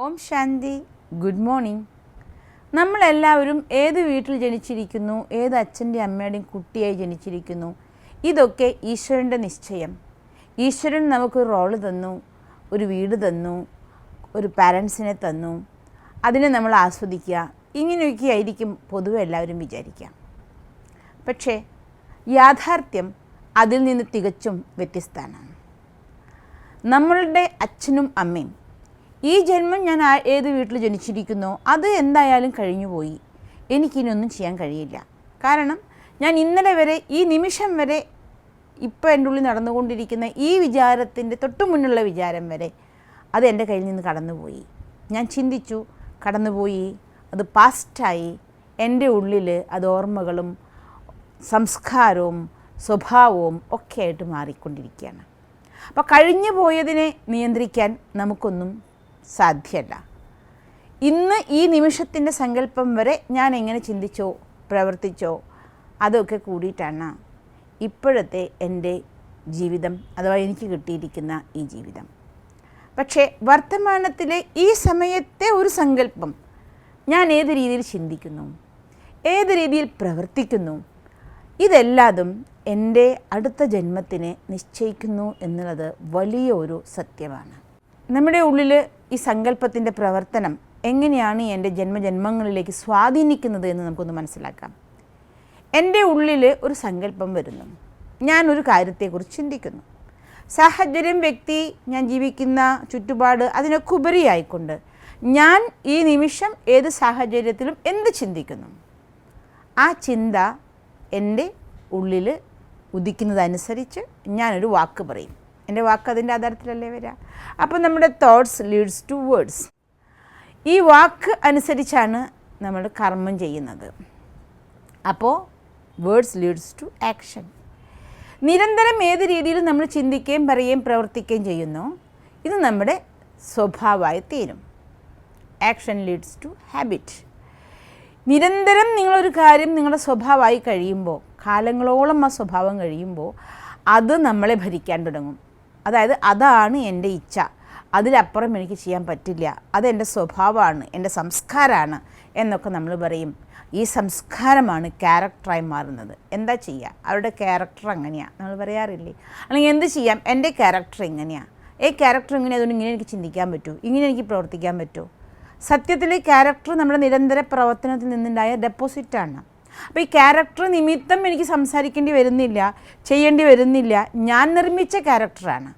Om Shanti. Good morning. നമ്മളെല്ലാവരും ഏത് വീട്ടിൽ ജനിച്ചിരിക്കുന്നു, ഏത് അച്ഛൻ്റെയും അമ്മയുടെയും കുട്ടിയായി ജനിച്ചിരിക്കുന്നു, ഇതൊക്കെ ഈശ്വരൻ്റെ നിശ്ചയം. ഈശ്വരൻ നമുക്കൊരു റോള് തന്നു, ഒരു വീട് തന്നു, ഒരു പാരൻസിനെ തന്നു, അതിനെ നമ്മൾ ആസ്വദിക്കുക. ഇങ്ങനെയൊക്കെ ആയിരിക്കും പൊതുവെ എല്ലാവരും വിചാരിക്കുക. പക്ഷേ യാഥാർത്ഥ്യം അതിൽ നിന്ന് തികച്ചും വ്യത്യസ്തമാണ്. നമ്മളുടെ അച്ഛനും അമ്മയും ഈ ജന്മം ഞാൻ ഏത് വീട്ടിൽ ജനിച്ചിരിക്കുന്നോ അത് എന്തായാലും കഴിഞ്ഞുപോയി, എനിക്കിനൊന്നും ചെയ്യാൻ കഴിയില്ല. കാരണം ഞാൻ ഇന്നലെ വരെ, ഈ നിമിഷം വരെ, ഇപ്പോൾ എൻ്റെ ഉള്ളിൽ നടന്നുകൊണ്ടിരിക്കുന്ന ഈ വിചാരത്തിൻ്റെ തൊട്ടു മുന്നുള്ള വിചാരം വരെ അത് എൻ്റെ കയ്യിൽ നിന്ന് കടന്നുപോയി. ഞാൻ ചിന്തിച്ചു, കടന്നുപോയി, അത് പാസ്റ്റായി. എൻ്റെ ഉള്ളിൽ അത് ഓർമ്മകളും സംസ്കാരവും സ്വഭാവവും ഒക്കെ ആയിട്ട് മാറിക്കൊണ്ടിരിക്കുകയാണ്. അപ്പോൾ കഴിഞ്ഞു പോയതിനെ നിയന്ത്രിക്കാൻ നമുക്കൊന്നും സാധ്യമല്ല. ഇന്ന് ഈ നിമിഷത്തിൻ്റെ സങ്കല്പം വരെ ഞാൻ എങ്ങനെ ചിന്തിച്ചോ പ്രവർത്തിച്ചോ അതൊക്കെ കൂടിയിട്ടാണ് ഇപ്പോഴത്തെ എൻ്റെ ജീവിതം, അഥവാ എനിക്ക് കിട്ടിയിരിക്കുന്ന ഈ ജീവിതം. പക്ഷേ വർത്തമാനത്തിലെ ഈ സമയത്തെ ഒരു സങ്കല്പം ഞാൻ ഏത് രീതിയിൽ ചിന്തിക്കുന്നു, ഏത് രീതിയിൽ പ്രവർത്തിക്കുന്നു, ഇതെല്ലാതും എൻ്റെ അടുത്ത ജന്മത്തിനെ നിശ്ചയിക്കുന്നു എന്നുള്ളത് വലിയ ഒരു സത്യമാണ്. നമ്മുടെ ഉള്ളിൽ ഈ സങ്കല്പത്തിൻ്റെ പ്രവർത്തനം എങ്ങനെയാണ് എൻ്റെ ജന്മജന്മങ്ങളിലേക്ക് സ്വാധീനിക്കുന്നത് എന്ന് നമുക്കൊന്ന് മനസ്സിലാക്കാം. എൻ്റെ ഉള്ളിൽ ഒരു സങ്കല്പം വരുന്നു, ഞാനൊരു കാര്യത്തെക്കുറിച്ച് ചിന്തിക്കുന്നു. സാഹചര്യം, വ്യക്തി, ഞാൻ ജീവിക്കുന്ന ചുറ്റുപാട്, അതിനൊക്കെ ഉപരിയായിക്കൊണ്ട് ഞാൻ ഈ നിമിഷം ഏത് സാഹചര്യത്തിലും എന്ത് ചിന്തിക്കുന്നു, ആ ചിന്ത എൻ്റെ ഉള്ളിൽ ഉദിക്കുന്നതനുസരിച്ച് ഞാനൊരു വാക്ക് പറയും. എൻ്റെ വാക്ക് അതിൻ്റെ ആധാരത്തിലല്ലേ വരിക. അപ്പോൾ നമ്മുടെ തോട്ട്സ് ലീഡ്സ് ടു വേർഡ്സ്. ഈ വാക്ക് അനുസരിച്ചാണ് നമ്മൾ കർമ്മം ചെയ്യുന്നത്. അപ്പോൾ വേർഡ്സ് ലീഡ്സ് ടു ആക്ഷൻ. നിരന്തരം ഏത് രീതിയിൽ നമ്മൾ ചിന്തിക്കുകയും പറയുകയും പ്രവർത്തിക്കുകയും ചെയ്യുന്നു, ഇത് നമ്മുടെ സ്വഭാവമായി തീരും. Action leads to habit. നിരന്തരം നിങ്ങളൊരു കാര്യം നിങ്ങളുടെ സ്വഭാവമായി കഴിയുമ്പോൾ, കാലങ്ങളോളം ആ സ്വഭാവം കഴിയുമ്പോൾ അത് നമ്മളെ ഭരിക്കാൻ തുടങ്ങും. അതായത് അതാണ് എൻ്റെ ഇച്ഛ, അതിലപ്പുറം എനിക്ക് ചെയ്യാൻ പറ്റില്ല, അതെൻ്റെ സ്വഭാവമാണ്, എൻ്റെ സംസ്കാരമാണ് എന്നൊക്കെ നമ്മൾ പറയും. ഈ സംസ്കാരമാണ് ക്യാരക്ടറായി മാറുന്നത്. എന്താ ചെയ്യുക, അവരുടെ ക്യാരക്ടർ അങ്ങനെയാണ് നമ്മൾ പറയാറില്ലേ. അല്ലെങ്കിൽ എന്ത് ചെയ്യാം, എൻ്റെ ക്യാരക്ടർ എങ്ങനെയാണ്, ക്യാരക്ടർ എങ്ങനെ, അതുകൊണ്ട് ഇങ്ങനെ എനിക്ക് ചിന്തിക്കാൻ പറ്റൂ, ഇങ്ങനെ എനിക്ക് പ്രവർത്തിക്കാൻ പറ്റുമോ. സത്യത്തിൽ ക്യാരക്ടർ നമ്മുടെ നിരന്തര പ്രവർത്തനത്തിൽ നിന്നുണ്ടായ ഡെപ്പോസിറ്റാണ്. അപ്പോൾ ഈ ക്യാരക്ടർ നിമിത്തം എനിക്ക് സംസാരിക്കേണ്ടി വരുന്നില്ല, ചെയ്യേണ്ടി വരുന്നില്ല, ഞാൻ നിർമ്മിച്ച ക്യാരക്ടറാണ്.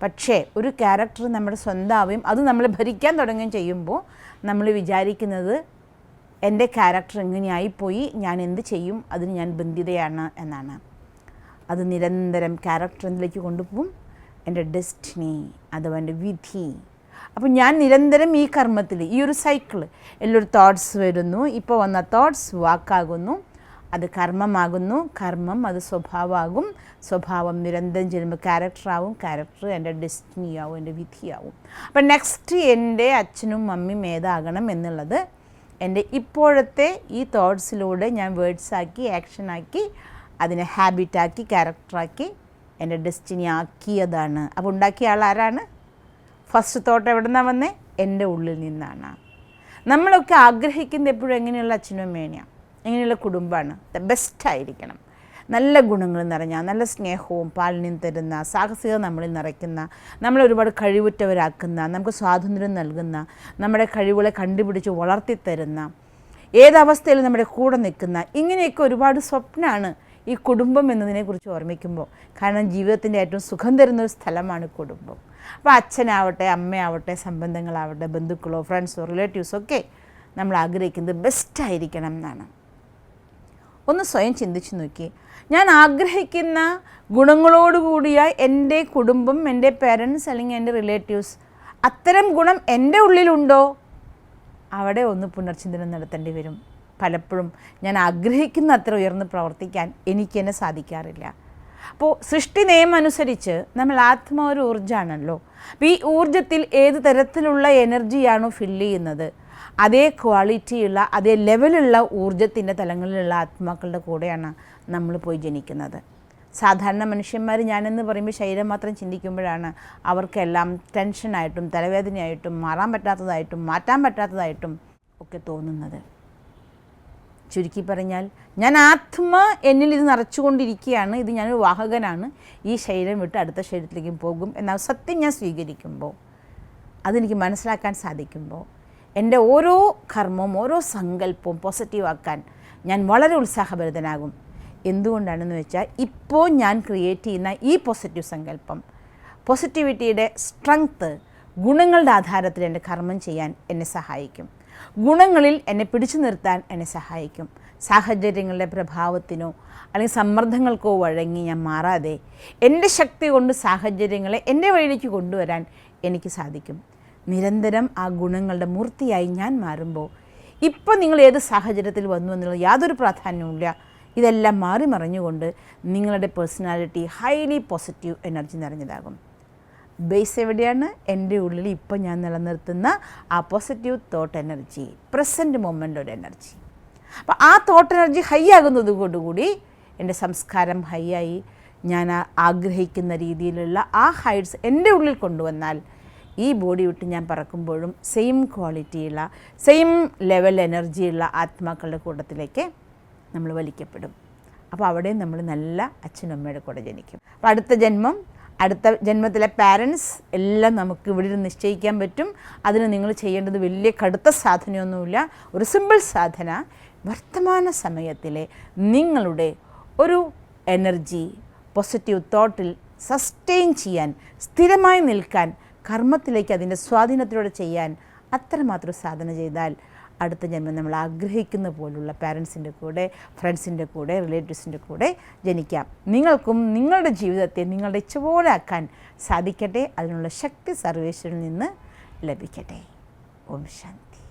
പക്ഷേ ഒരു ക്യാരക്ടർ നമ്മുടെ സ്വന്തമാവുകയും അത് നമ്മളെ ഭരിക്കാൻ തുടങ്ങുകയും ചെയ്യുമ്പോൾ നമ്മൾ വിചാരിക്കുന്നത് എൻ്റെ ക്യാരക്ടർ എങ്ങനെയായിപ്പോയി, ഞാൻ എന്ത് ചെയ്യും, അതിന് ഞാൻ ബന്ധിതയാണ് എന്നാണ്. അത് നിരന്തരം ക്യാരക്ടറിലേക്ക് കൊണ്ടുപോകും, എൻ്റെ ഡെസ്റ്റിനി അഥവാ എൻ്റെ വിധി. അപ്പോൾ ഞാൻ നിരന്തരം ഈ കർമ്മത്തിൽ, ഈ ഒരു സൈക്കിൾ, എല്ലാവരും തോട്ട്സ് വരുന്നു, ഇപ്പോൾ വന്ന തോട്ട്സ് വാക്കാകുന്നു, അത് കർമ്മമാകുന്നു, കർമ്മം അത് സ്വഭാവമാകും, സ്വഭാവം നിരന്തരം ചെല്ലുമ്പോൾ ക്യാരക്ടറാവും, ക്യാരക്ടർ എൻ്റെ ഡെസ്റ്റിനിയാവും, എൻ്റെ വിധിയാവും. അപ്പം നെക്സ്റ്റ് എൻ്റെ അച്ഛനും മമ്മിയും ഏതാകണം എന്നുള്ളത് എൻ്റെ ഇപ്പോഴത്തെ ഈ തോട്ട്സിലൂടെ ഞാൻ വേർഡ്സാക്കി, ആക്ഷനാക്കി, അതിനെ ഹാബിറ്റാക്കി, ക്യാരക്ടറാക്കി, എൻ്റെ ഡെസ്റ്റിനി ആക്കിയതാണ്. അപ്പോൾ ഉണ്ടാക്കിയ ആൾ ആരാണ്? ഫസ്റ്റ് തോട്ട് എവിടെ നിന്നാണ് വന്നേ? എൻ്റെ ഉള്ളിൽ നിന്നാണ്. നമ്മളൊക്കെ ആഗ്രഹിക്കുന്നത് എപ്പോഴും എങ്ങനെയുള്ള അച്ഛനും അമ്മേനെയാണ്, എങ്ങനെയുള്ള കുടുംബമാണ്, ദ ബെസ്റ്റായിരിക്കണം, നല്ല ഗുണങ്ങൾ നിറഞ്ഞ, നല്ല സ്നേഹവും പാലനയും തരുന്ന, സാഹസികത നമ്മളിൽ നിറയ്ക്കുന്ന, നമ്മളൊരുപാട് കഴിവുറ്റവരാക്കുന്ന, നമുക്ക് സ്വാതന്ത്ര്യം നൽകുന്ന, നമ്മുടെ കഴിവുകളെ കണ്ടുപിടിച്ച് വളർത്തിത്തരുന്ന, ഏതവസ്ഥയിലും നമ്മുടെ കൂടെ നിൽക്കുന്ന, ഇങ്ങനെയൊക്കെ ഒരുപാട് സ്വപ്നമാണ് ഈ കുടുംബം എന്നതിനെക്കുറിച്ച് ഓർമ്മിക്കുമ്പോൾ. കാരണം ജീവിതത്തിൻ്റെ ഏറ്റവും സുഖം തരുന്നൊരു സ്ഥലമാണ് കുടുംബം. അപ്പോൾ അച്ഛനാവട്ടെ, അമ്മയാവട്ടെ, സംബന്ധങ്ങളാവട്ടെ, ബന്ധുക്കളോ ഫ്രണ്ട്സോ റിലേറ്റീവ്സോ ഒക്കെ നമ്മൾ ആഗ്രഹിക്കുന്നത് ബെസ്റ്റായിരിക്കണം എന്നാണ്. ഒന്ന് സ്വയം ചിന്തിച്ച് നോക്കി, ഞാൻ ആഗ്രഹിക്കുന്ന ഗുണങ്ങളോടുകൂടിയ എൻ്റെ കുടുംബം, എൻ്റെ പേരൻസ് അല്ലെങ്കിൽ എൻ്റെ റിലേറ്റീവ്സ്, അത്തരം ഗുണം എൻ്റെ ഉള്ളിലുണ്ടോ? അവിടെ ഒന്ന് പുനർചിന്തനം നടത്തേണ്ടി വരും. പലപ്പോഴും ഞാൻ ആഗ്രഹിക്കുന്ന അത്ര ഉയർന്ന് പ്രവർത്തിക്കാൻ എനിക്ക് തന്നെ സാധിക്കാറില്ല. അപ്പോൾ സൃഷ്ടി നിയമം അനുസരിച്ച് നമ്മൾ ആത്മാ ഒരു ഊർജ്ജമാണല്ലോ. അപ്പോൾ ഈ ഊർജ്ജത്തിൽ ഏത് തരത്തിലുള്ള എനർജിയാണോ ഫില്ല് ചെയ്യുന്നത്, അതേ ക്വാളിറ്റിയുള്ള, അതേ ലെവലുള്ള ഊർജ്ജത്തിൻ്റെ തലങ്ങളിലുള്ള ആത്മാക്കളുടെ കൂടെയാണ് നമ്മൾ പോയി ജനിക്കുന്നത്. സാധാരണ മനുഷ്യന്മാർ ഞാനെന്ന് പറയുമ്പോൾ ശരീരം മാത്രം ചിന്തിക്കുമ്പോഴാണ് അവർക്കെല്ലാം ടെൻഷനായിട്ടും തലവേദനയായിട്ടും മാറാൻ പറ്റാത്തതായിട്ടും മാറ്റാൻ പറ്റാത്തതായിട്ടും ഒക്കെ തോന്നുന്നത്. ചുരുക്കി പറഞ്ഞാൽ ഞാൻ എന്നിൽ ഇത് നിറച്ചുകൊണ്ടിരിക്കുകയാണ്, ഇത് ഞാനൊരു വാഹകനാണ്, ഈ ശരീരം വിട്ട് അടുത്ത ശരീരത്തിലേക്കും പോകും എന്ന സത്യം ഞാൻ സ്വീകരിക്കുമ്പോൾ, അതെനിക്ക് മനസ്സിലാക്കാൻ സാധിക്കുമ്പോൾ എൻ്റെ ഓരോ കർമ്മവും ഓരോ സങ്കല്പവും പോസിറ്റീവാക്കാൻ ഞാൻ വളരെ ഉത്സാഹഭരിതനാകും. എന്തുകൊണ്ടാണെന്ന് വെച്ചാൽ ഇപ്പോൾ ഞാൻ ക്രിയേറ്റ് ചെയ്യുന്ന ഈ പോസിറ്റീവ് സങ്കല്പം, പോസിറ്റിവിറ്റിയുടെ സ്ട്രെങ്ത്ത്, ഗുണങ്ങളുടെ ആധാരത്തിൽ എൻ്റെ കർമ്മം ചെയ്യാൻ എന്നെ സഹായിക്കും. ഗുണങ്ങളിൽ എന്നെ പിടിച്ചു നിർത്താൻ എന്നെ സഹായിക്കും. സാഹചര്യങ്ങളുടെ പ്രഭാവത്തിനോ അല്ലെങ്കിൽ സമ്മർദ്ദങ്ങൾക്കോ വഴങ്ങി ഞാൻ മാറാതെ എൻ്റെ ശക്തി കൊണ്ട് സാഹചര്യങ്ങളെ എൻ്റെ വഴിയിലേക്ക് കൊണ്ടുവരാൻ എനിക്ക് സാധിക്കും. നിരന്തരം ആ ഗുണങ്ങളുടെ മൂർത്തിയായി ഞാൻ മാറുമ്പോൾ ഇപ്പോൾ നിങ്ങൾ ഏത് സാഹചര്യത്തിൽ വന്നു എന്നുള്ളത് യാതൊരു പ്രാധാന്യവുമില്ല. ഇതെല്ലാം മാറി മറിഞ്ഞുകൊണ്ട് നിങ്ങളുടെ പേഴ്സണാലിറ്റി ഹൈലി പോസിറ്റീവ് എനർജി നിറഞ്ഞതാകും. ബേസ് എവിടെയാണ്? എൻ്റെ ഉള്ളിൽ ഇപ്പോൾ ഞാൻ നിലനിർത്തുന്ന ആ positive thought energy, present moment ഒരു എനർജി. അപ്പോൾ ആ തോട്ട് എനർജി ഹൈ ആകുന്നതോടുകൂടി എൻ്റെ സംസ്കാരം ഹൈ ആയി ഞാൻ ആഗ്രഹിക്കുന്ന രീതിയിലുള്ള ആ ഹൈറ്റ്സ് എൻ്റെ ഉള്ളിൽ കൊണ്ടുവന്നാൽ ഈ ബോഡി വിട്ട് ഞാൻ പറക്കുമ്പോഴും സെയിം ക്വാളിറ്റിയുള്ള സെയിം ലെവൽ എനർജിയുള്ള ആത്മാക്കളുടെ കൂട്ടത്തിലേക്ക് നമ്മൾ വലിക്കപ്പെടും. അപ്പോൾ അവിടെ നമ്മൾ നല്ല അച്ഛനും അമ്മയുടെ കൂടെ ജനിക്കും. അപ്പോൾ അടുത്ത ജന്മത്തിലെ പാരൻസ് എല്ലാം നമുക്ക് ഇവിടെ നിശ്ചയിക്കാൻ പറ്റും. അതിന് നിങ്ങൾ ചെയ്യേണ്ടത് വലിയ കടുത്ത സാധനയൊന്നുമില്ല. ഒരു സിമ്പിൾ സാധന, വർത്തമാന സമയത്തിലെ നിങ്ങളുടെ ഒരു എനർജി പോസിറ്റീവ് തോട്ടിൽ സസ്റ്റെയിൻ ചെയ്യാൻ, സ്ഥിരമായി നിൽക്കാൻ, കർമ്മത്തിലേക്ക് അതിൻ്റെ സ്വാധീനത്തിലൂടെ ചെയ്യാൻ അത്രമാത്രം സാധന ചെയ്താൽ അടുത്ത ജന്മം നമ്മൾ ആഗ്രഹിക്കുന്ന പോലുള്ള പാരൻസിൻ്റെ കൂടെ, ഫ്രണ്ട്സിൻ്റെ കൂടെ, റിലേറ്റീവ്സിൻ്റെ കൂടെ ജനിക്കാം. നിങ്ങൾക്കും നിങ്ങളുടെ ജീവിതത്തെ നിങ്ങളുടെ ഇച്ഛ പോലെ ആക്കാൻ സാധിക്കട്ടെ. അതിനുള്ള ശക്തി സർവേശ്വരനിൽ നിന്ന് ലഭിക്കട്ടെ. ഓം ശാന്തി.